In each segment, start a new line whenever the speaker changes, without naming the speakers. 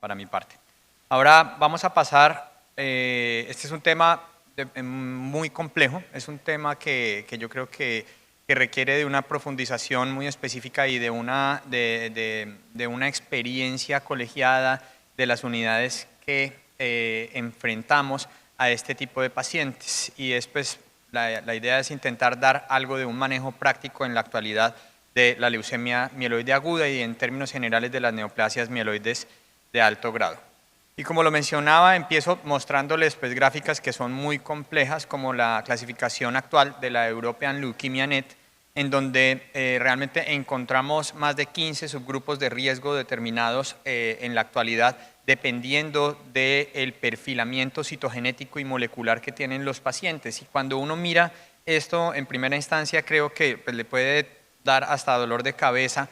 para mi parte. Ahora vamos a pasar, este es un tema muy complejo, es un tema que yo creo que requiere de una profundización muy específica y de una experiencia colegiada de las unidades que enfrentamos a este tipo de pacientes. Y después la idea es intentar dar algo de un manejo práctico en la actualidad de la leucemia mieloide aguda y en términos generales de las neoplasias mieloides de alto grado. Y como lo mencionaba, empiezo mostrándoles pues, gráficas que son muy complejas, como la clasificación actual de la European Leukemia Net, en donde realmente encontramos más de 15 subgrupos de riesgo determinados en la actualidad, dependiendo del perfilamiento citogenético y molecular que tienen los pacientes. Y cuando uno mira esto en primera instancia, creo que pues, le puede dar hasta dolor de cabeza,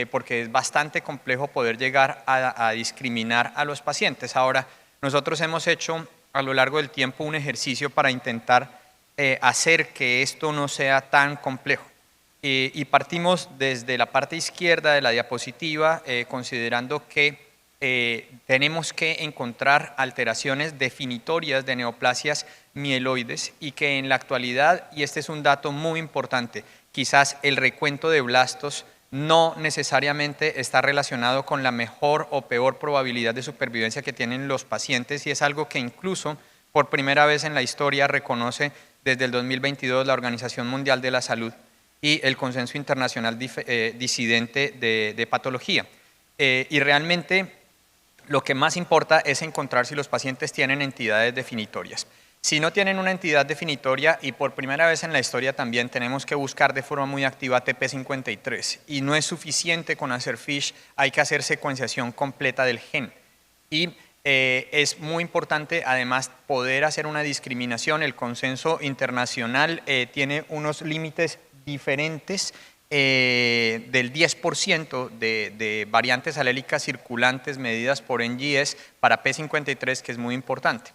porque es bastante complejo poder llegar a discriminar a los pacientes. Ahora, nosotros hemos hecho a lo largo del tiempo un ejercicio para intentar hacer que esto no sea tan complejo. Y partimos desde la parte izquierda de la diapositiva, considerando que tenemos que encontrar alteraciones definitorias de neoplasias mieloides y que en la actualidad, y este es un dato muy importante, quizás el recuento de blastos no necesariamente está relacionado con la mejor o peor probabilidad de supervivencia que tienen los pacientes, y es algo que incluso por primera vez en la historia reconoce desde el 2022 la Organización Mundial de la Salud y el Consenso Internacional Disidente de Patología. Y realmente lo que más importa es encontrar si los pacientes tienen entidades definitorias. Si no tienen una entidad definitoria, y por primera vez en la historia también tenemos que buscar de forma muy activa TP53, y no es suficiente con hacer FISH, hay que hacer secuenciación completa del gen. Y es muy importante además poder hacer una discriminación. El consenso internacional tiene unos límites diferentes del 10% de variantes alélicas circulantes medidas por NGS para P53, que es muy importante.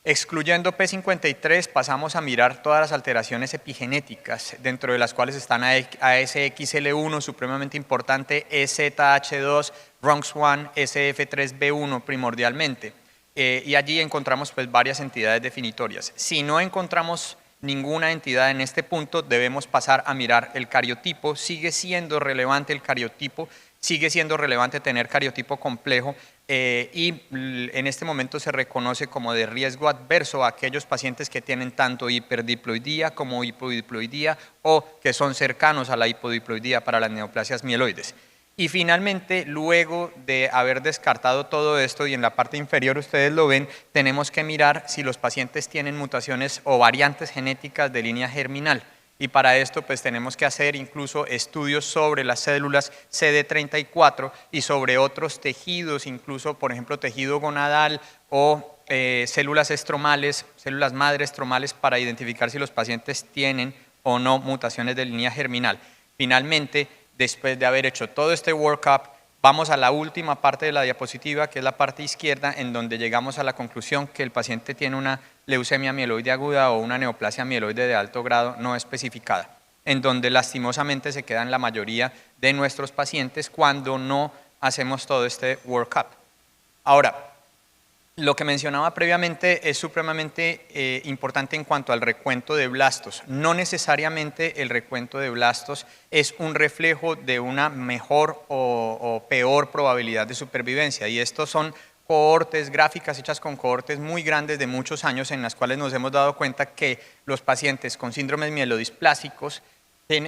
Excluyendo P53, pasamos a mirar todas las alteraciones epigenéticas, dentro de las cuales están ASXL1, supremamente importante, EZH2, RUNX1, SF3B1 primordialmente. Y allí encontramos pues, varias entidades definitorias. Si no encontramos ninguna entidad en este punto, debemos pasar a mirar el cariotipo. Sigue siendo relevante el cariotipo, sigue siendo relevante tener cariotipo complejo, y en este momento se reconoce como de riesgo adverso a aquellos pacientes que tienen tanto hiperdiploidía como hipodiploidía o que son cercanos a la hipodiploidía para las neoplasias mieloides. Y finalmente, luego de haber descartado todo esto, y en la parte inferior ustedes lo ven, tenemos que mirar si los pacientes tienen mutaciones o variantes genéticas de línea germinal. Y para esto pues tenemos que hacer incluso estudios sobre las células CD34 y sobre otros tejidos, incluso por ejemplo tejido gonadal o células estromales, células madre estromales, para identificar si los pacientes tienen o no mutaciones de línea germinal. Finalmente, después de haber hecho todo este workup, vamos a la última parte de la diapositiva, que es la parte izquierda, en donde llegamos a la conclusión que el paciente tiene una leucemia mieloide aguda o una neoplasia mieloide de alto grado no especificada, en donde lastimosamente se quedan la mayoría de nuestros pacientes cuando no hacemos todo este workup. Ahora, lo que mencionaba previamente es supremamente importante en cuanto al recuento de blastos. No necesariamente el recuento de blastos es un reflejo de una mejor o peor probabilidad de supervivencia, y estos son cohortes, gráficas hechas con cohortes muy grandes de muchos años, en las cuales nos hemos dado cuenta que los pacientes con síndromes mielodisplásicos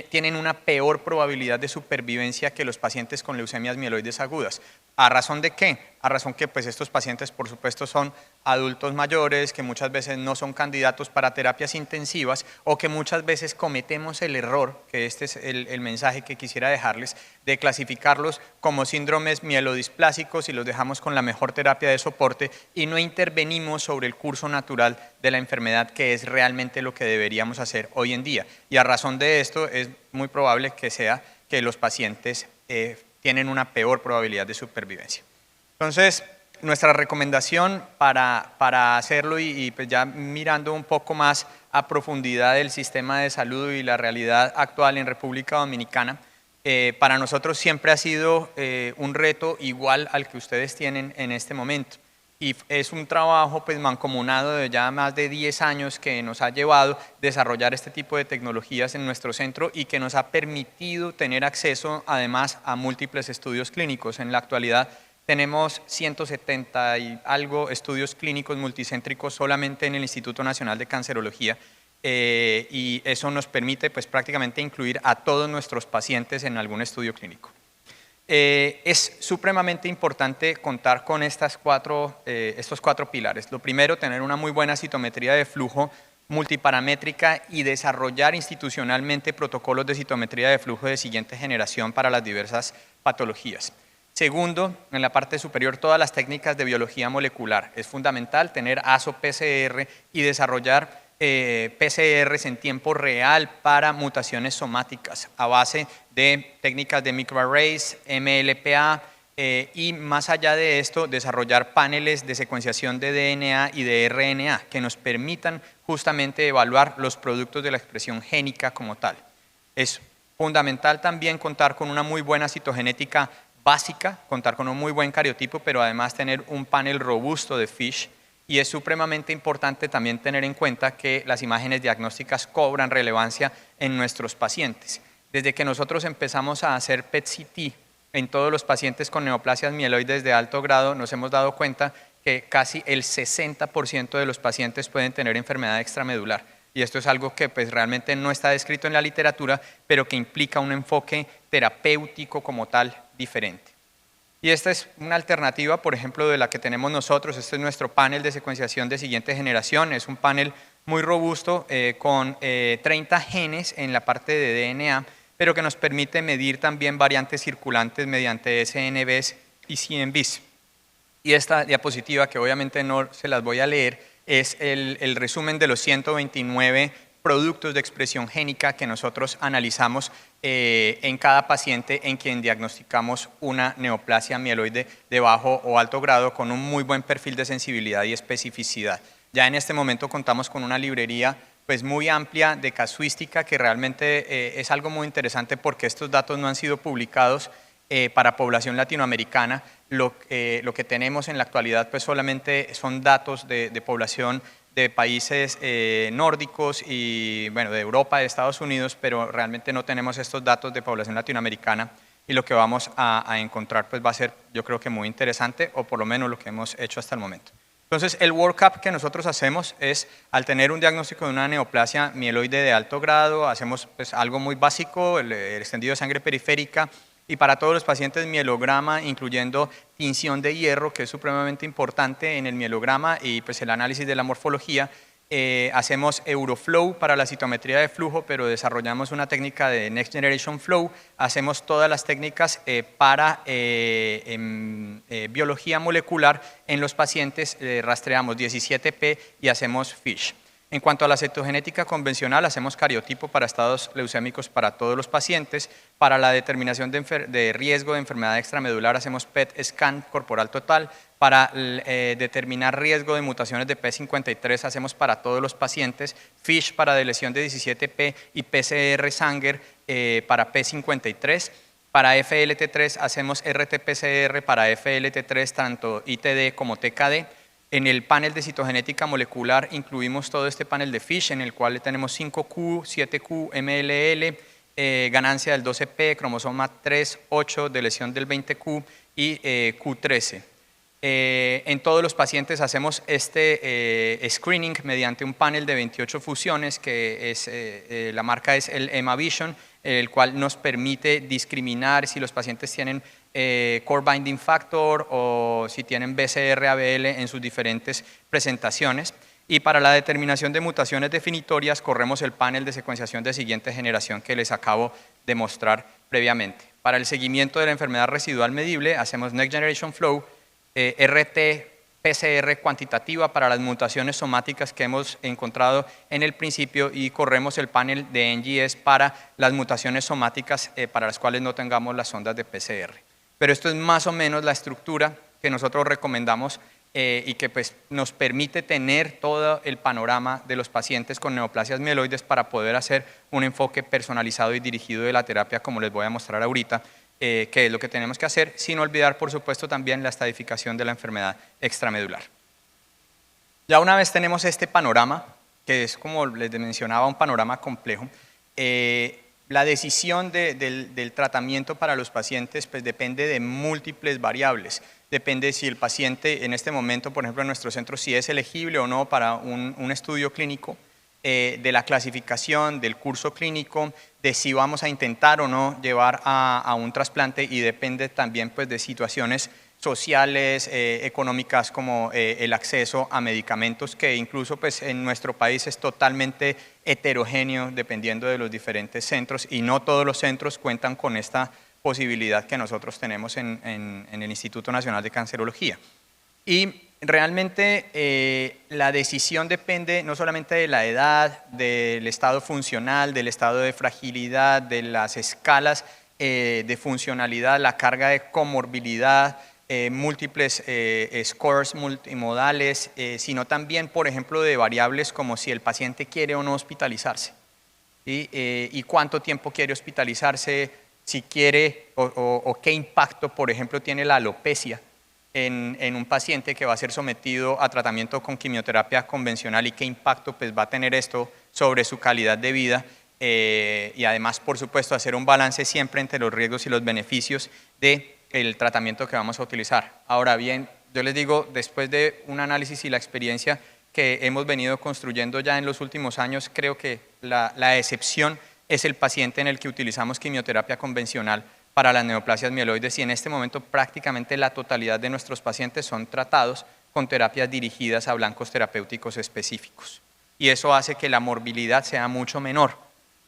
tienen una peor probabilidad de supervivencia que los pacientes con leucemias mieloides agudas. ¿A razón de qué? A razón que pues, estos pacientes, por supuesto, son adultos mayores, que muchas veces no son candidatos para terapias intensivas, o que muchas veces cometemos el error, que este es el mensaje que quisiera dejarles, de clasificarlos como síndromes mielodisplásicos y los dejamos con la mejor terapia de soporte y no intervenimos sobre el curso natural de la enfermedad, que es realmente lo que deberíamos hacer hoy en día. Y a razón de esto es muy probable que sea que los pacientes tienen una peor probabilidad de supervivencia. Entonces, nuestra recomendación para hacerlo y pues ya mirando un poco más a profundidad el sistema de salud y la realidad actual en República Dominicana, para nosotros siempre ha sido un reto igual al que ustedes tienen en este momento. Y es un trabajo pues mancomunado de ya más de 10 años que nos ha llevado a desarrollar este tipo de tecnologías en nuestro centro y que nos ha permitido tener acceso además a múltiples estudios clínicos. En la actualidad tenemos 170 y algo estudios clínicos multicéntricos solamente en el Instituto Nacional de Cancerología, y eso nos permite pues prácticamente incluir a todos nuestros pacientes en algún estudio clínico. Es supremamente importante contar con estos cuatro pilares. Lo primero, tener una muy buena citometría de flujo multiparamétrica y desarrollar institucionalmente protocolos de citometría de flujo de siguiente generación para las diversas patologías. Segundo, en la parte superior, todas las técnicas de biología molecular. Es fundamental tener ASO-PCR y desarrollar PCRs en tiempo real para mutaciones somáticas a base de técnicas de microarrays, MLPA, y más allá de esto, desarrollar paneles de secuenciación de DNA y de RNA que nos permitan justamente evaluar los productos de la expresión génica como tal. Es fundamental también contar con una muy buena citogenética básica, contar con un muy buen cariotipo, pero además tener un panel robusto de FISH. Y es supremamente importante también tener en cuenta que las imágenes diagnósticas cobran relevancia en nuestros pacientes. Desde que nosotros empezamos a hacer PET-CT en todos los pacientes con neoplasias mieloides de alto grado, nos hemos dado cuenta que casi el 60% de los pacientes pueden tener enfermedad extramedular. Y esto es algo que pues, realmente no está descrito en la literatura, pero que implica un enfoque terapéutico como tal diferente. Y esta es una alternativa, por ejemplo, de la que tenemos nosotros. Este es nuestro panel de secuenciación de siguiente generación. Es un panel muy robusto con 30 genes en la parte de DNA, pero que nos permite medir también variantes circulantes mediante SNVs y CNVs. Y esta diapositiva, que obviamente no se las voy a leer, es el resumen de los 129 productos de expresión génica que nosotros analizamos en cada paciente en quien diagnosticamos una neoplasia mieloide de bajo o alto grado con un muy buen perfil de sensibilidad y especificidad. Ya en este momento contamos con una librería pues, muy amplia de casuística que realmente es algo muy interesante porque estos datos no han sido publicados para población latinoamericana. Lo que tenemos en la actualidad pues, solamente son datos de población de países nórdicos y bueno, de Europa, de Estados Unidos, pero realmente no tenemos estos datos de población latinoamericana y lo que vamos a encontrar pues va a ser, yo creo que muy interesante, o por lo menos lo que hemos hecho hasta el momento. Entonces, el workup que nosotros hacemos es, al tener un diagnóstico de una neoplasia mieloide de alto grado, hacemos pues, algo muy básico, el extendido de sangre periférica, y para todos los pacientes mielograma, incluyendo tinción de hierro, que es supremamente importante en el mielograma, y pues el análisis de la morfología. Hacemos Euroflow para la citometría de flujo, pero desarrollamos una técnica de Next Generation Flow. Hacemos todas las técnicas para biología molecular en los pacientes, rastreamos 17P y hacemos FISH. En cuanto a la citogenética convencional, hacemos cariotipo para estados leucémicos para todos los pacientes. Para la determinación de riesgo de enfermedad extramedular, hacemos PET scan corporal total. Para determinar riesgo de mutaciones de P53, hacemos para todos los pacientes. FISH para lesión de 17P y PCR Sanger para P53. Para FLT3 hacemos RT-PCR para FLT3, tanto ITD como TKD. En el panel de citogenética molecular incluimos todo este panel de FISH, en el cual tenemos 5Q, 7Q, MLL, ganancia del 12P, cromosoma 3, 8, de lesión del 20Q y Q13. En todos los pacientes hacemos este screening mediante un panel de 28 fusiones, que es, la marca es el EmaVision, el cual nos permite discriminar si los pacientes tienen Core Binding Factor o si tienen BCR-ABL en sus diferentes presentaciones. Y para la determinación de mutaciones definitorias corremos el panel de secuenciación de siguiente generación que les acabo de mostrar previamente. Para el seguimiento de la enfermedad residual medible hacemos Next Generation Flow, RT-PCR cuantitativa para las mutaciones somáticas que hemos encontrado en el principio, y corremos el panel de NGS para las mutaciones somáticas para las cuales no tengamos las sondas de PCR. Pero esto es más o menos la estructura que nosotros recomendamos y que pues, nos permite tener todo el panorama de los pacientes con neoplasias mieloides para poder hacer un enfoque personalizado y dirigido de la terapia, como les voy a mostrar ahorita, que es lo que tenemos que hacer, sin olvidar, por supuesto, también la estadificación de la enfermedad extramedular. Ya una vez tenemos este panorama, que es, como les mencionaba, un panorama complejo, la decisión del tratamiento para los pacientes pues, depende de múltiples variables. Depende si el paciente en este momento, por ejemplo en nuestro centro, si es elegible o no para un estudio clínico, de la clasificación, del curso clínico, de si vamos a intentar o no llevar a un trasplante, y depende también pues, de situaciones sociales, económicas, como el acceso a medicamentos, que incluso pues, en nuestro país es totalmente heterogéneo dependiendo de los diferentes centros, y no todos los centros cuentan con esta posibilidad que nosotros tenemos en el Instituto Nacional de Cancerología. Y realmente la decisión depende no solamente de la edad, del estado funcional, del estado de fragilidad, de las escalas de funcionalidad, la carga de comorbilidad, múltiples scores multimodales, sino también, por ejemplo, de variables como si el paciente quiere o no hospitalizarse, ¿sí? Y cuánto tiempo quiere hospitalizarse, si quiere o qué impacto, por ejemplo, tiene la alopecia en un paciente que va a ser sometido a tratamiento con quimioterapia convencional, y qué impacto pues, va a tener esto sobre su calidad de vida, y además, por supuesto, hacer un balance siempre entre los riesgos y los beneficios del tratamiento que vamos a utilizar. Ahora bien, yo les digo, después de un análisis y la experiencia que hemos venido construyendo ya en los últimos años, creo que la excepción es el paciente en el que utilizamos quimioterapia convencional para las neoplasias mieloides, y en este momento prácticamente la totalidad de nuestros pacientes son tratados con terapias dirigidas a blancos terapéuticos específicos. Y eso hace que la morbilidad sea mucho menor,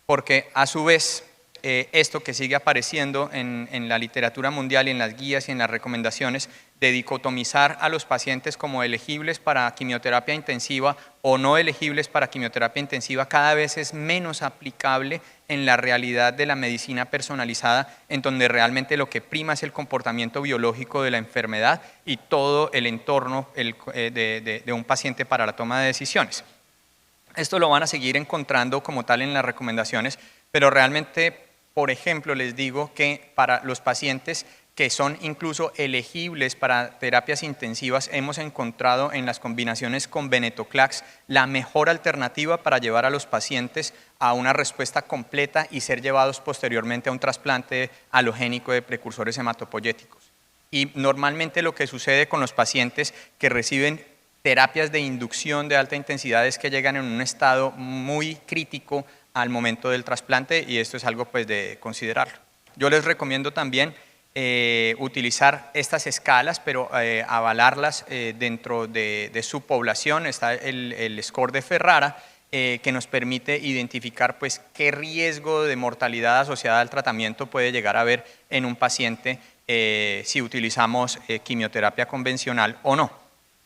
porque a su vez esto que sigue apareciendo en la literatura mundial y en las guías y en las recomendaciones de dicotomizar a los pacientes como elegibles para quimioterapia intensiva o no elegibles para quimioterapia intensiva, cada vez es menos aplicable en la realidad de la medicina personalizada, en donde realmente lo que prima es el comportamiento biológico de la enfermedad y todo el entorno de un paciente para la toma de decisiones. Esto lo van a seguir encontrando como tal en las recomendaciones, pero realmente, por ejemplo, les digo que para los pacientes que son incluso elegibles para terapias intensivas, hemos encontrado en las combinaciones con venetoclax la mejor alternativa para llevar a los pacientes a una respuesta completa y ser llevados posteriormente a un trasplante halogénico de precursores hematopoyéticos. Y normalmente lo que sucede con los pacientes que reciben terapias de inducción de alta intensidad es que llegan en un estado muy crítico al momento del trasplante, y esto es algo pues, de considerarlo. Yo les recomiendo también utilizar estas escalas, pero avalarlas dentro de su población. Está el score de Ferrara, que nos permite identificar pues, qué riesgo de mortalidad asociada al tratamiento puede llegar a haber en un paciente si utilizamos quimioterapia convencional o no.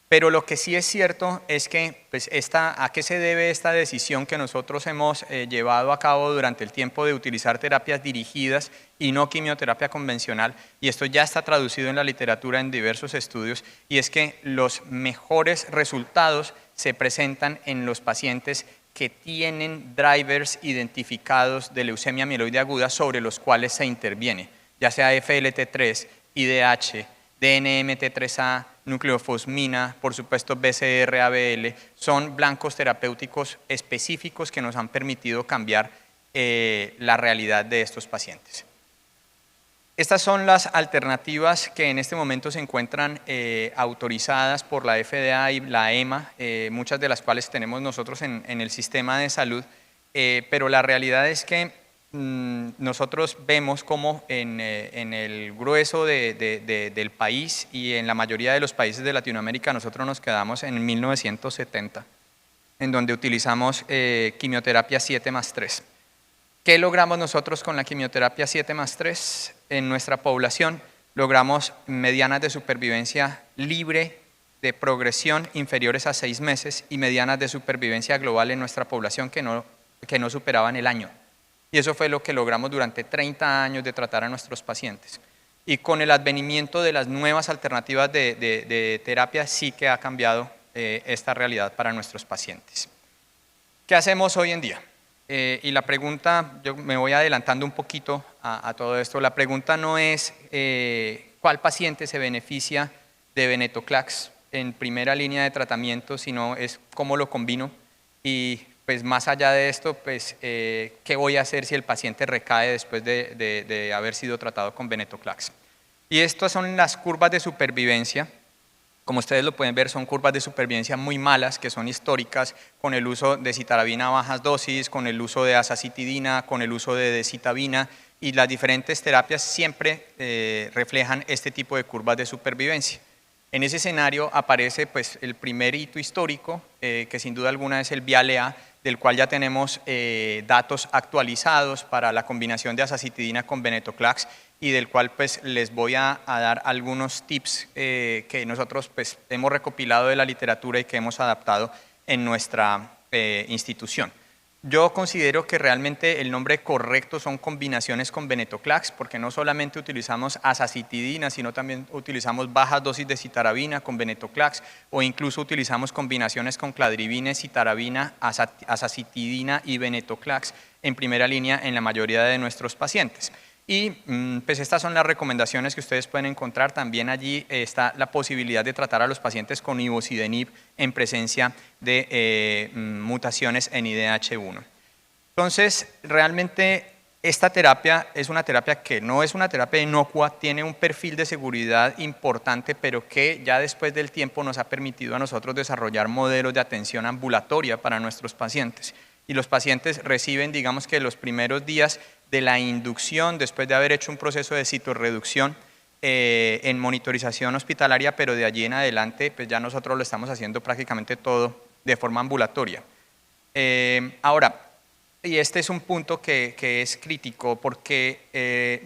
Pero lo que sí es cierto es que pues, ¿a qué se debe esta decisión que nosotros hemos llevado a cabo durante el tiempo de utilizar terapias dirigidas y no quimioterapia convencional? Y esto ya está traducido en la literatura en diversos estudios, y es que los mejores resultados se presentan en los pacientes que tienen drivers identificados de leucemia mieloide aguda sobre los cuales se interviene, ya sea FLT3, IDH, DNMT3A, nucleofosmina, por supuesto BCR-ABL, son blancos terapéuticos específicos que nos han permitido cambiar la realidad de estos pacientes. Estas son las alternativas que en este momento se encuentran autorizadas por la FDA y la EMA, muchas de las cuales tenemos nosotros en el sistema de salud, pero la realidad es que nosotros vemos como en el grueso del país y en la mayoría de los países de Latinoamérica nosotros nos quedamos en 1970, en donde utilizamos quimioterapia 7+3. ¿Qué logramos nosotros con la quimioterapia 7+3? En nuestra población logramos medianas de supervivencia libre de progresión inferiores a 6 meses y medianas de supervivencia global en nuestra población que no superaban el año. Y eso fue lo que logramos durante 30 años de tratar a nuestros pacientes. Y con el advenimiento de las nuevas alternativas de terapia sí que ha cambiado esta realidad para nuestros pacientes. ¿Qué hacemos hoy en día? Y la pregunta, yo me voy adelantando un poquito a todo esto, la pregunta no es cuál paciente se beneficia de venetoclax en primera línea de tratamiento, sino es cómo lo combino y pues más allá de esto, pues qué voy a hacer si el paciente recae después de haber sido tratado con venetoclax. Y estas son las curvas de supervivencia. Como ustedes lo pueden ver, son curvas de supervivencia muy malas, que son históricas, con el uso de citarabina a bajas dosis, con el uso de azacitidina, con el uso de decitabina, y las diferentes terapias siempre reflejan este tipo de curvas de supervivencia. En ese escenario aparece pues, el primer hito histórico, que sin duda alguna es el VIALE-A, del cual ya tenemos datos actualizados para la combinación de azacitidina con venetoclax, y del cual pues, les voy a dar algunos tips que nosotros pues, hemos recopilado de la literatura y que hemos adaptado en nuestra institución. Yo considero que realmente el nombre correcto son combinaciones con venetoclax, porque no solamente utilizamos azacitidina, sino también utilizamos bajas dosis de citarabina con venetoclax, o incluso utilizamos combinaciones con cladribine, citarabina, azacitidina y venetoclax en primera línea en la mayoría de nuestros pacientes. Y pues estas son las recomendaciones que ustedes pueden encontrar. También allí está la posibilidad de tratar a los pacientes con ivosidenib en presencia de mutaciones en IDH1. Entonces, realmente esta terapia es una terapia que no es una terapia inocua, tiene un perfil de seguridad importante, pero que ya después del tiempo nos ha permitido a nosotros desarrollar modelos de atención ambulatoria para nuestros pacientes. Y los pacientes reciben, digamos que los primeros días de la inducción, después de haber hecho un proceso de citorreducción en monitorización hospitalaria, pero de allí en adelante pues ya nosotros lo estamos haciendo prácticamente todo de forma ambulatoria. Ahora, y este es un punto que es crítico porque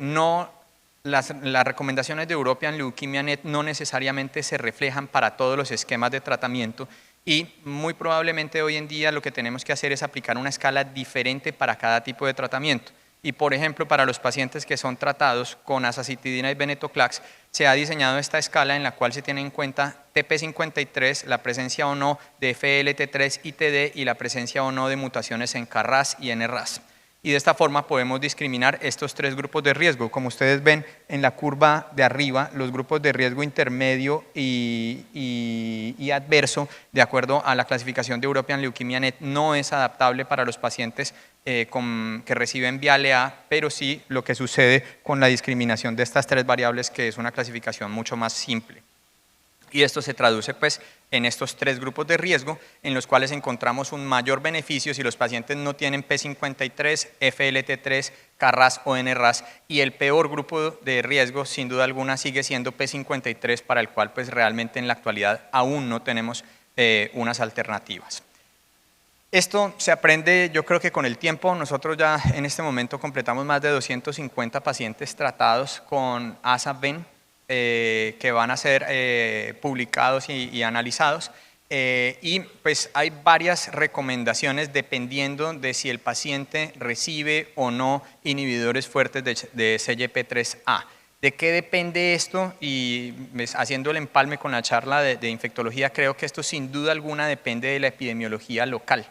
las recomendaciones de European Leukemia Net no necesariamente se reflejan para todos los esquemas de tratamiento, y muy probablemente hoy en día lo que tenemos que hacer es aplicar una escala diferente para cada tipo de tratamiento. Y por ejemplo, para los pacientes que son tratados con azacitidina y venetoclax, se ha diseñado esta escala en la cual se tiene en cuenta TP53, la presencia o no de FLT3 y TD y la presencia o no de mutaciones en KRAS y NRAS. Y de esta forma podemos discriminar estos tres grupos de riesgo. Como ustedes ven en la curva de arriba, los grupos de riesgo intermedio y adverso, de acuerdo a la clasificación de European Leukemia Net, no es adaptable para los pacientes que reciben VIALE-A, pero sí lo que sucede con la discriminación de estas tres variables, que es una clasificación mucho más simple. Y esto se traduce pues en estos tres grupos de riesgo en los cuales encontramos un mayor beneficio si los pacientes no tienen P53, FLT3, KRAS o NRAS, y el peor grupo de riesgo sin duda alguna sigue siendo P53, para el cual pues realmente en la actualidad aún no tenemos unas alternativas. Esto se aprende, yo creo que con el tiempo. Nosotros ya en este momento completamos más de 250 pacientes tratados con ASA-VEN, que van a ser publicados y analizados, y pues hay varias recomendaciones dependiendo de si el paciente recibe o no inhibidores fuertes de CYP3A. ¿De qué depende esto? Y haciendo el empalme con la charla de infectología, creo que esto sin duda alguna depende de la epidemiología local.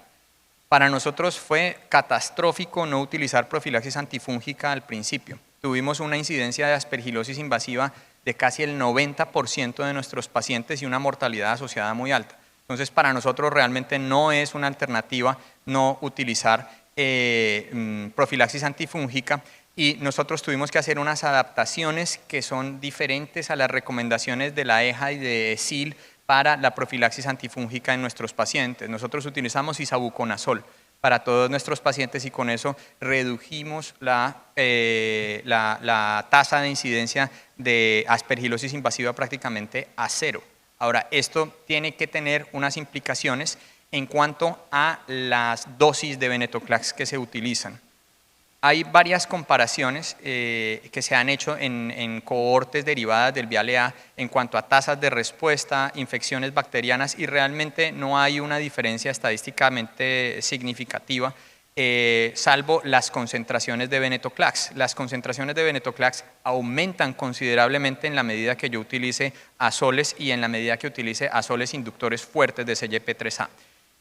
Para nosotros fue catastrófico no utilizar profilaxis antifúngica al principio. Tuvimos una incidencia de aspergilosis invasiva de casi el 90% de nuestros pacientes y una mortalidad asociada muy alta. Entonces, para nosotros realmente no es una alternativa no utilizar profilaxis antifúngica, y nosotros tuvimos que hacer unas adaptaciones que son diferentes a las recomendaciones de la EJA y de ESIL para la profilaxis antifúngica en nuestros pacientes. Nosotros utilizamos isavuconazol para todos nuestros pacientes y con eso redujimos la tasa de incidencia de aspergilosis invasiva prácticamente a cero. Ahora, esto tiene que tener unas implicaciones en cuanto a las dosis de venetoclax que se utilizan. Hay varias comparaciones que se han hecho en cohortes derivadas del VIALE-A en cuanto a tasas de respuesta, infecciones bacterianas, y realmente no hay una diferencia estadísticamente significativa salvo las concentraciones de venetoclax. Las concentraciones de venetoclax aumentan considerablemente en la medida que yo utilice azoles y en la medida que utilice azoles inductores fuertes de CYP3A.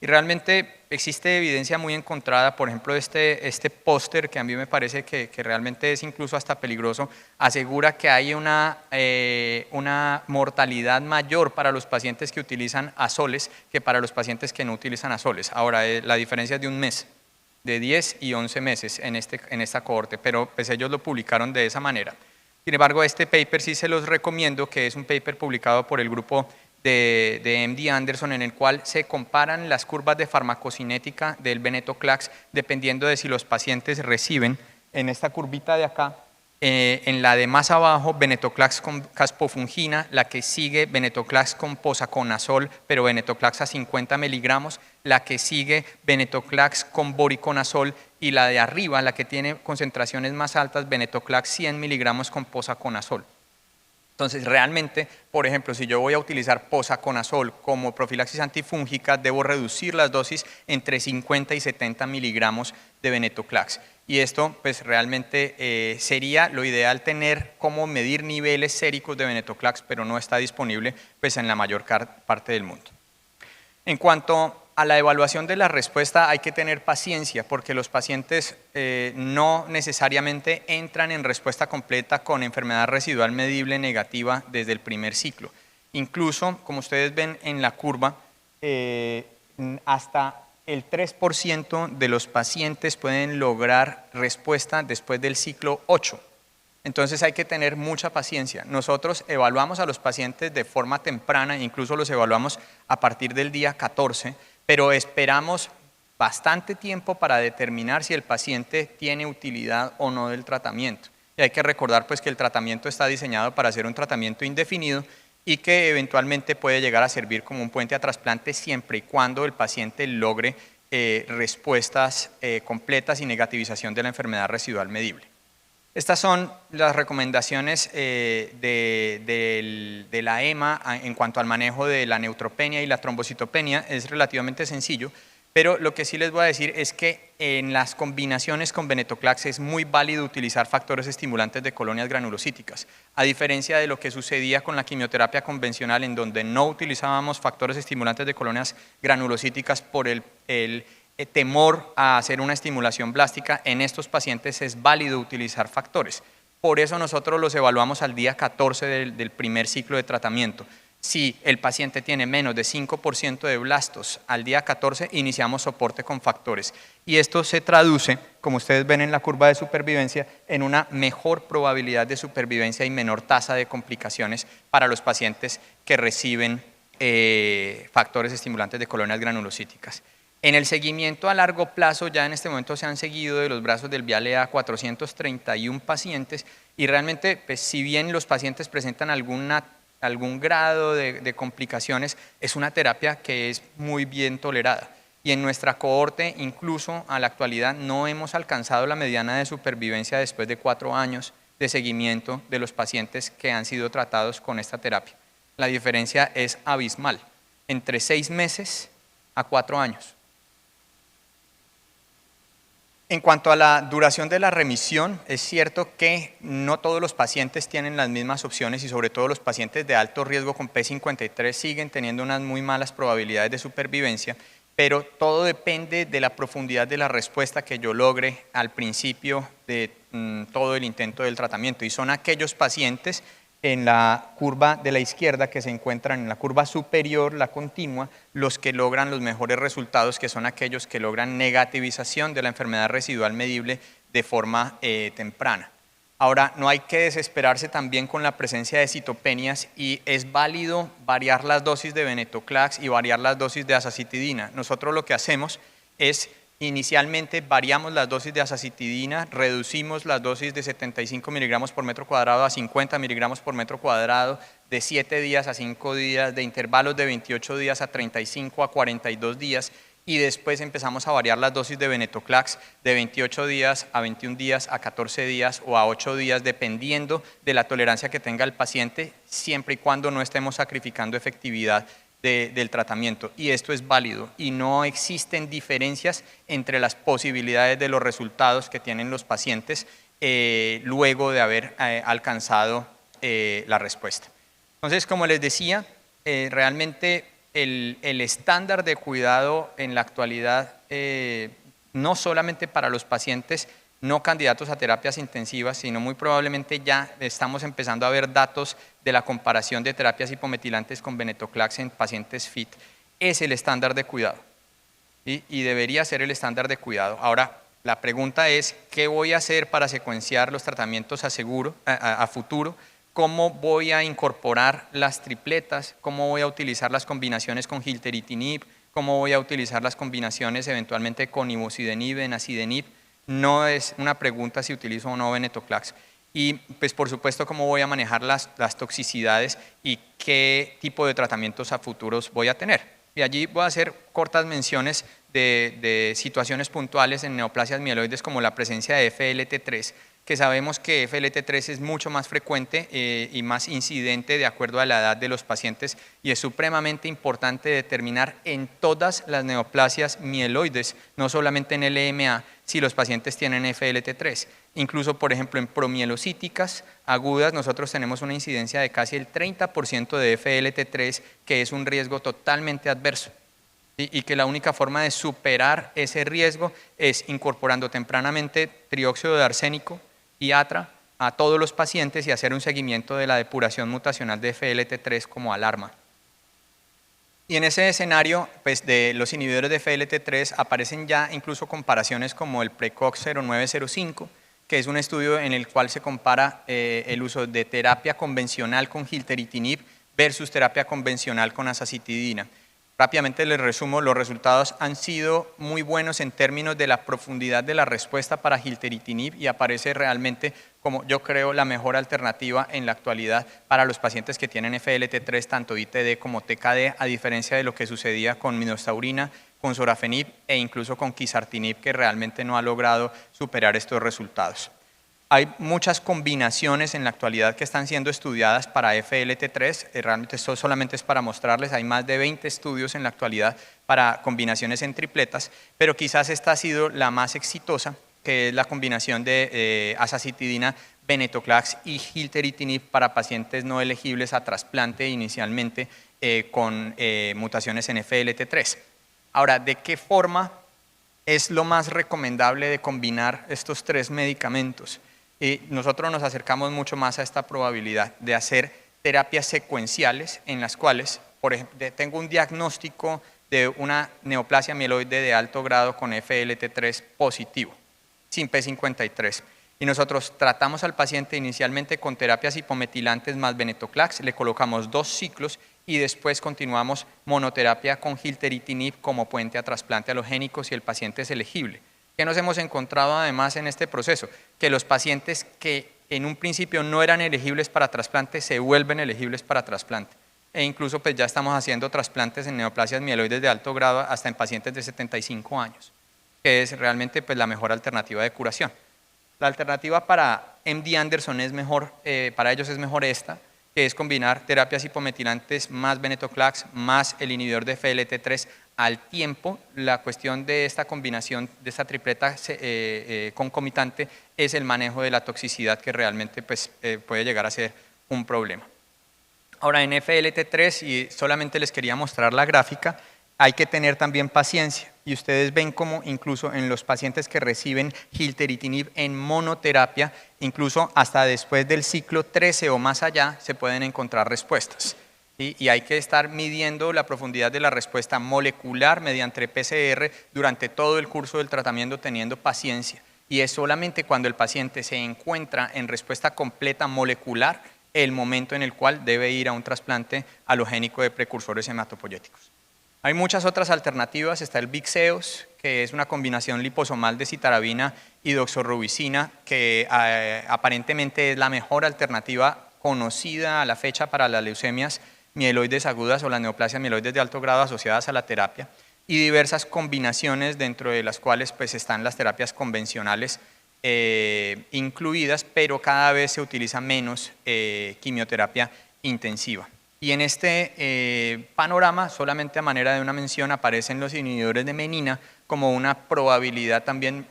Y realmente existe evidencia muy encontrada, por ejemplo, este póster que a mí me parece que realmente es incluso hasta peligroso, asegura que hay una mortalidad mayor para los pacientes que utilizan azoles que para los pacientes que no utilizan azoles. Ahora, la diferencia es de un mes, de 10 y 11 meses en esta cohorte, pero pues ellos lo publicaron de esa manera. Sin embargo, este paper sí se los recomiendo, que es un paper publicado por el grupo de MD Anderson, en el cual se comparan las curvas de farmacocinética del venetoclax dependiendo de si los pacientes reciben en esta curvita de acá, en la de más abajo, venetoclax con caspofungina, la que sigue venetoclax con posaconazol, pero venetoclax a 50 miligramos, la que sigue venetoclax con voriconazol y la de arriba, la que tiene concentraciones más altas, venetoclax 100 miligramos con posaconazol. Entonces, realmente, por ejemplo, si yo voy a utilizar posaconazol como profilaxis antifúngica, debo reducir las dosis entre 50 y 70 miligramos de venetoclax. Y esto, pues realmente sería lo ideal tener cómo medir niveles séricos de venetoclax, pero no está disponible pues, en la mayor parte del mundo. En cuanto a la evaluación de la respuesta, hay que tener paciencia porque los pacientes no necesariamente entran en respuesta completa con enfermedad residual medible negativa desde el primer ciclo. Incluso, como ustedes ven en la curva, hasta el 3% de los pacientes pueden lograr respuesta después del ciclo 8. Entonces hay que tener mucha paciencia. Nosotros evaluamos a los pacientes de forma temprana, incluso los evaluamos a partir del día 14, pero esperamos bastante tiempo para determinar si el paciente tiene utilidad o no del tratamiento. Y hay que recordar pues, que el tratamiento está diseñado para ser un tratamiento indefinido y que eventualmente puede llegar a servir como un puente a trasplante siempre y cuando el paciente logre respuestas completas y negativización de la enfermedad residual medible. Estas son las recomendaciones de la EMA en cuanto al manejo de la neutropenia y la trombocitopenia. Es relativamente sencillo, pero lo que sí les voy a decir es que en las combinaciones con venetoclax es muy válido utilizar factores estimulantes de colonias granulocíticas. A diferencia de lo que sucedía con la quimioterapia convencional, en donde no utilizábamos factores estimulantes de colonias granulocíticas por el temor a hacer una estimulación blástica, en estos pacientes es válido utilizar factores. Por eso nosotros los evaluamos al día 14 del primer ciclo de tratamiento. Si el paciente tiene menos de 5% de blastos al día 14, iniciamos soporte con factores. Y esto se traduce, como ustedes ven en la curva de supervivencia, en una mejor probabilidad de supervivencia y menor tasa de complicaciones para los pacientes que reciben factores estimulantes de colonias granulocíticas. En el seguimiento a largo plazo, ya en este momento se han seguido de los brazos del Viale a 431 pacientes y realmente, pues, si bien los pacientes presentan algún grado de complicaciones, es una terapia que es muy bien tolerada. Y en nuestra cohorte, incluso a la actualidad, no hemos alcanzado la mediana de supervivencia después de 4 años de seguimiento de los pacientes que han sido tratados con esta terapia. La diferencia es abismal, entre 6 meses a 4 años. En cuanto a la duración de la remisión, es cierto que no todos los pacientes tienen las mismas opciones y sobre todo los pacientes de alto riesgo con P53 siguen teniendo unas muy malas probabilidades de supervivencia, pero todo depende de la profundidad de la respuesta que yo logre al principio de todo el intento del tratamiento, y son aquellos pacientes en la curva de la izquierda que se encuentran en la curva superior, la continua, los que logran los mejores resultados, que son aquellos que logran negativización de la enfermedad residual medible de forma temprana. Ahora, no hay que desesperarse también con la presencia de citopenias y es válido variar las dosis de venetoclax y variar las dosis de azacitidina. Nosotros lo que hacemos es inicialmente variamos las dosis de azacitidina, reducimos las dosis de 75 miligramos por metro cuadrado a 50 miligramos por metro cuadrado, de 7 días a 5 días, de intervalos de 28 días a 35 a 42 días, y después empezamos a variar las dosis de venetoclax de 28 días a 21 días, a 14 días o a 8 días, dependiendo de la tolerancia que tenga el paciente, siempre y cuando no estemos sacrificando efectividad del tratamiento, y esto es válido y no existen diferencias entre las posibilidades de los resultados que tienen los pacientes luego de haber alcanzado la respuesta. Entonces, como les decía, realmente el estándar de cuidado en la actualidad, no solamente para los pacientes no candidatos a terapias intensivas, sino muy probablemente ya estamos empezando a ver datos de la comparación de terapias hipometilantes con venetoclax en pacientes FIT, es el estándar de cuidado, ¿sí? Y debería ser el estándar de cuidado. Ahora, la pregunta es, ¿qué voy a hacer para secuenciar los tratamientos a futuro? ¿Cómo voy a incorporar las tripletas? ¿Cómo voy a utilizar las combinaciones con gilteritinib? ¿Cómo voy a utilizar las combinaciones eventualmente con ivosidenib, enacidenib? No es una pregunta si utilizo o no venetoclax. Y pues por supuesto cómo voy a manejar las toxicidades y qué tipo de tratamientos a futuros voy a tener. Y allí voy a hacer cortas menciones de situaciones puntuales en neoplasias mieloides como la presencia de FLT3, que sabemos que FLT3 es mucho más frecuente y más incidente de acuerdo a la edad de los pacientes, y es supremamente importante determinar en todas las neoplasias mieloides, no solamente en LMA, si los pacientes tienen FLT3. Incluso, por ejemplo, en promielocíticas agudas nosotros tenemos una incidencia de casi el 30% de FLT3, que es un riesgo totalmente adverso. Y que la única forma de superar ese riesgo es incorporando tempranamente trióxido de arsénico y atra a todos los pacientes y hacer un seguimiento de la depuración mutacional de FLT3 como alarma. Y en ese escenario, pues, de los inhibidores de FLT3 aparecen ya incluso comparaciones como el PRECOX 0905, que es un estudio en el cual se compara el uso de terapia convencional con gilteritinib versus terapia convencional con azacitidina. Rápidamente les resumo, los resultados han sido muy buenos en términos de la profundidad de la respuesta para gilteritinib y aparece realmente como yo creo la mejor alternativa en la actualidad para los pacientes que tienen FLT3, tanto ITD como TKD, a diferencia de lo que sucedía con minostaurina, con sorafenib e incluso con quizartinib, que realmente no ha logrado superar estos resultados. Hay muchas combinaciones en la actualidad que están siendo estudiadas para FLT3, realmente esto solamente es para mostrarles, hay más de 20 estudios en la actualidad para combinaciones en tripletas, pero quizás esta ha sido la más exitosa, que es la combinación de azacitidina, venetoclax y gilteritinib para pacientes no elegibles a trasplante inicialmente con mutaciones en FLT3. Ahora, ¿de qué forma es lo más recomendable de combinar estos tres medicamentos? Y nosotros nos acercamos mucho más a esta probabilidad de hacer terapias secuenciales en las cuales, por ejemplo, tengo un diagnóstico de una neoplasia mieloide de alto grado con FLT3 positivo, sin P53. Y nosotros tratamos al paciente inicialmente con terapias hipometilantes más venetoclax, le colocamos 2 ciclos y después continuamos monoterapia con gilteritinib como puente a trasplante alogénico si el paciente es elegible. ¿Qué nos hemos encontrado además en este proceso? Que los pacientes que en un principio no eran elegibles para trasplante se vuelven elegibles para trasplante. E incluso pues ya estamos haciendo trasplantes en neoplasias mieloides de alto grado hasta en pacientes de 75 años, que es realmente pues la mejor alternativa de curación. La alternativa para MD Anderson es mejor, para ellos es mejor esta, que es combinar terapias hipometilantes más venetoclax más el inhibidor de FLT3 al tiempo. La cuestión de esta combinación, de esta tripleta concomitante, es el manejo de la toxicidad, que realmente pues, puede llegar a ser un problema. Ahora, en FLT3, y solamente les quería mostrar la gráfica, hay que tener también paciencia. Y ustedes ven como incluso en los pacientes que reciben gilteritinib en monoterapia, incluso hasta después del ciclo 13 o más allá, se pueden encontrar respuestas. Y hay que estar midiendo la profundidad de la respuesta molecular mediante PCR durante todo el curso del tratamiento, teniendo paciencia. Y es solamente cuando el paciente se encuentra en respuesta completa molecular el momento en el cual debe ir a un trasplante alogénico de precursores hematopoyéticos. Hay muchas otras alternativas, está el Vixeos, que es una combinación liposomal de citarabina y doxorubicina, que aparentemente es la mejor alternativa conocida a la fecha para las leucemias mieloides agudas o las neoplasias mieloides de alto grado asociadas a la terapia, y diversas combinaciones dentro de las cuales pues, están las terapias convencionales incluidas, pero cada vez se utiliza menos quimioterapia intensiva. Y en este panorama, solamente a manera de una mención, aparecen los inhibidores de menina como una probabilidad también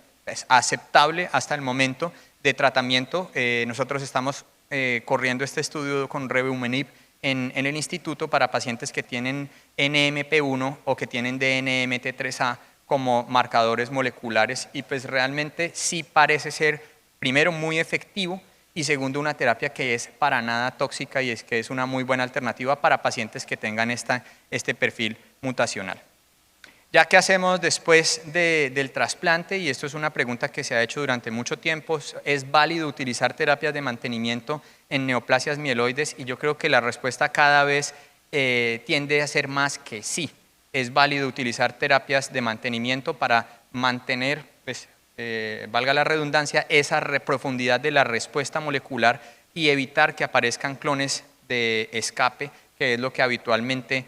aceptable hasta el momento de tratamiento. Nosotros estamos corriendo este estudio con revumenib en el instituto para pacientes que tienen NMP1 o que tienen DNMT3A como marcadores moleculares, y pues realmente sí parece ser, primero, muy efectivo, y segundo, una terapia que es para nada tóxica y es que es una muy buena alternativa para pacientes que tengan este perfil mutacional. Ya que hacemos después del trasplante, y esto es una pregunta que se ha hecho durante mucho tiempo, ¿es válido utilizar terapias de mantenimiento en neoplasias mieloides? Y yo creo que la respuesta cada vez tiende a ser más que sí. Es válido utilizar terapias de mantenimiento para mantener, pues, valga la redundancia, esa profundidad de la respuesta molecular y evitar que aparezcan clones de escape, que es lo que habitualmente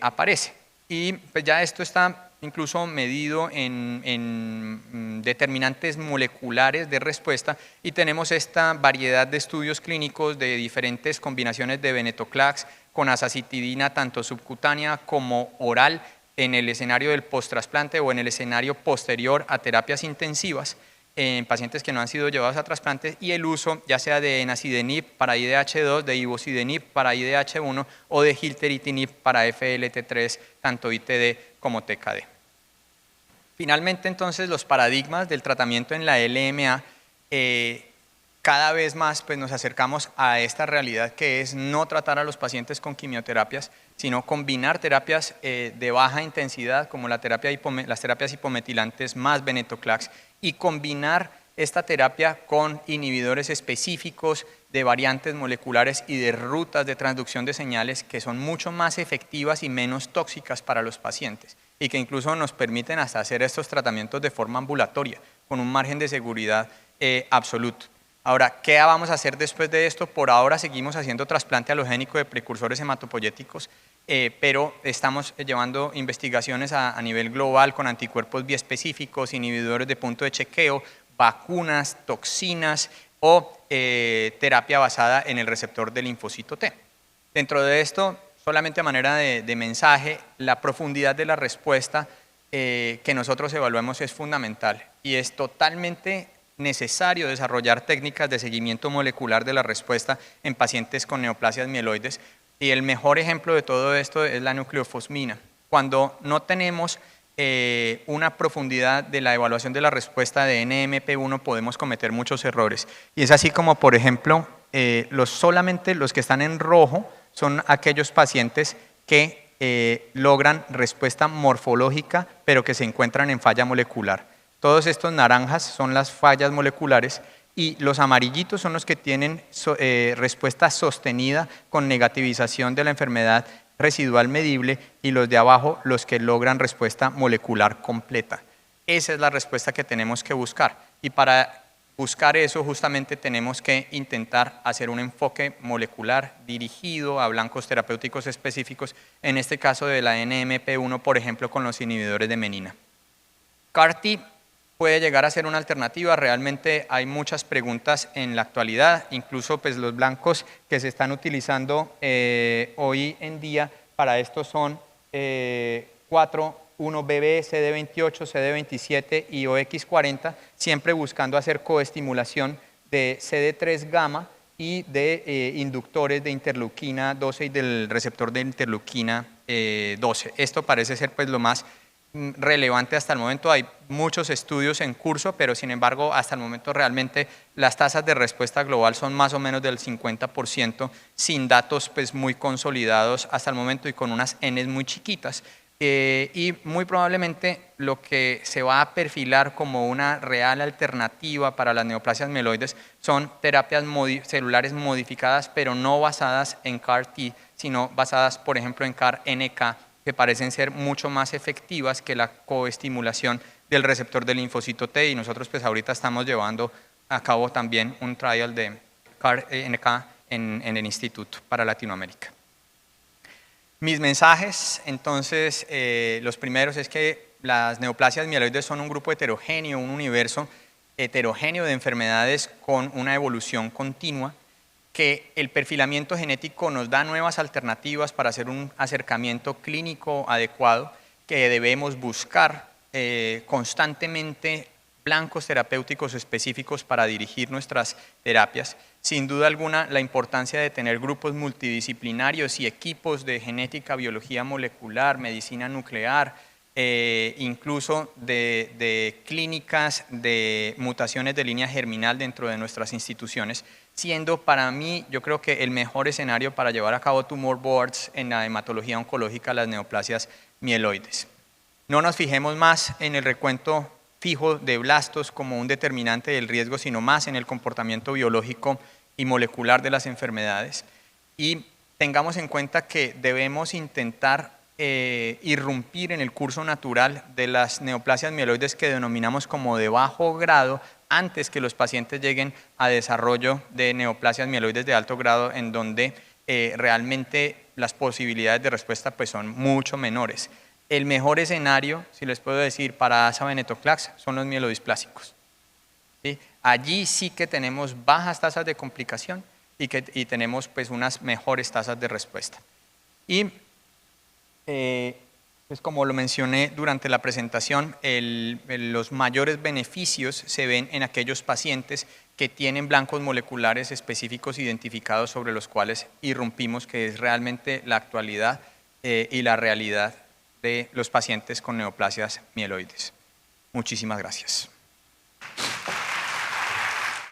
aparece. Y pues ya esto está incluso medido en determinantes moleculares de respuesta, y tenemos esta variedad de estudios clínicos de diferentes combinaciones de venetoclax con azacitidina, tanto subcutánea como oral, en el escenario del post-trasplante o en el escenario posterior a terapias intensivas en pacientes que no han sido llevados a trasplantes, y el uso ya sea de enacidenib para IDH2, de ivosidenib para IDH1 o de gilteritinib para FLT3, tanto ITD como TKD. Finalmente, entonces, los paradigmas del tratamiento en la LMA, cada vez más pues, nos acercamos a esta realidad que es no tratar a los pacientes con quimioterapias, sino combinar terapias de baja intensidad como las terapias hipometilantes más venetoclax, y combinar esta terapia con inhibidores específicos de variantes moleculares y de rutas de transducción de señales que son mucho más efectivas y menos tóxicas para los pacientes, y que incluso nos permiten hasta hacer estos tratamientos de forma ambulatoria, con un margen de seguridad absoluto. Ahora, ¿qué vamos a hacer después de esto? Por ahora seguimos haciendo trasplante halogénico de precursores hematopoyéticos, pero estamos llevando investigaciones a nivel global con anticuerpos biespecíficos, inhibidores de punto de chequeo, vacunas, toxinas o terapia basada en el receptor del linfocito T. Dentro de esto, solamente a manera de mensaje, la profundidad de la respuesta que nosotros evaluamos es fundamental, y es totalmente necesario desarrollar técnicas de seguimiento molecular de la respuesta en pacientes con neoplasias mieloides, y el mejor ejemplo de todo esto es la nucleofosmina. Cuando no tenemos una profundidad de la evaluación de la respuesta de NMP1 podemos cometer muchos errores, y es así como, por ejemplo, solamente los que están en rojo son aquellos pacientes que logran respuesta morfológica pero que se encuentran en falla molecular. Todos estos naranjas son las fallas moleculares, y los amarillitos son los que tienen respuesta sostenida con negativización de la enfermedad residual medible, y los de abajo los que logran respuesta molecular completa. Esa es la respuesta que tenemos que buscar, y para buscar eso justamente tenemos que intentar hacer un enfoque molecular dirigido a blancos terapéuticos específicos, en este caso de la NMP1, por ejemplo, con los inhibidores de menina. CAR-T puede llegar a ser una alternativa. Realmente hay muchas preguntas en la actualidad, incluso pues los blancos que se están utilizando hoy en día para esto son 4-1BB, CD28, CD27 y OX40, siempre buscando hacer coestimulación de CD3 gamma y de inductores de interleuquina 12 y del receptor de interleuquina 12. Esto parece ser pues lo más relevante hasta el momento. Hay muchos estudios en curso, pero sin embargo hasta el momento realmente las tasas de respuesta global son más o menos del 50%, sin datos pues muy consolidados hasta el momento y con unas Ns muy chiquitas. Y muy probablemente lo que se va a perfilar como una real alternativa para las neoplasias mieloides son terapias celulares modificadas, pero no basadas en CAR-T, sino basadas por ejemplo en CAR-NK, que parecen ser mucho más efectivas que la coestimulación del receptor del linfocito T, y nosotros pues ahorita estamos llevando a cabo también un trial de CAR-NK en el instituto para Latinoamérica. Mis mensajes, entonces, los primeros es que las neoplasias mieloides son un grupo heterogéneo, un universo heterogéneo de enfermedades con una evolución continua, que el perfilamiento genético nos da nuevas alternativas para hacer un acercamiento clínico adecuado, que debemos buscar constantemente blancos terapéuticos específicos para dirigir nuestras terapias. Sin duda alguna, la importancia de tener grupos multidisciplinarios y equipos de genética, biología molecular, medicina nuclear, incluso de clínicas de mutaciones de línea germinal dentro de nuestras instituciones, siendo para mí, yo creo que el mejor escenario para llevar a cabo tumor boards en la hematología oncológica, las neoplasias mieloides. No nos fijemos más en el recuento fijo de blastos como un determinante del riesgo, sino más en el comportamiento biológico y molecular de las enfermedades. Y tengamos en cuenta que debemos intentar irrumpir en el curso natural de las neoplasias mieloides que denominamos como de bajo grado, antes que los pacientes lleguen a desarrollo de neoplasias mieloides de alto grado, en donde realmente las posibilidades de respuesta pues, son mucho menores. El mejor escenario, si les puedo decir, para ASA venetoclax son los mielodisplásicos. ¿Sí? Allí sí que tenemos bajas tasas de complicación y tenemos pues, unas mejores tasas de respuesta. Y pues como lo mencioné durante la presentación, los mayores beneficios se ven en aquellos pacientes que tienen blancos moleculares específicos identificados sobre los cuales irrumpimos, que es realmente la actualidad y la realidad de los pacientes con neoplasias mieloides. Muchísimas gracias.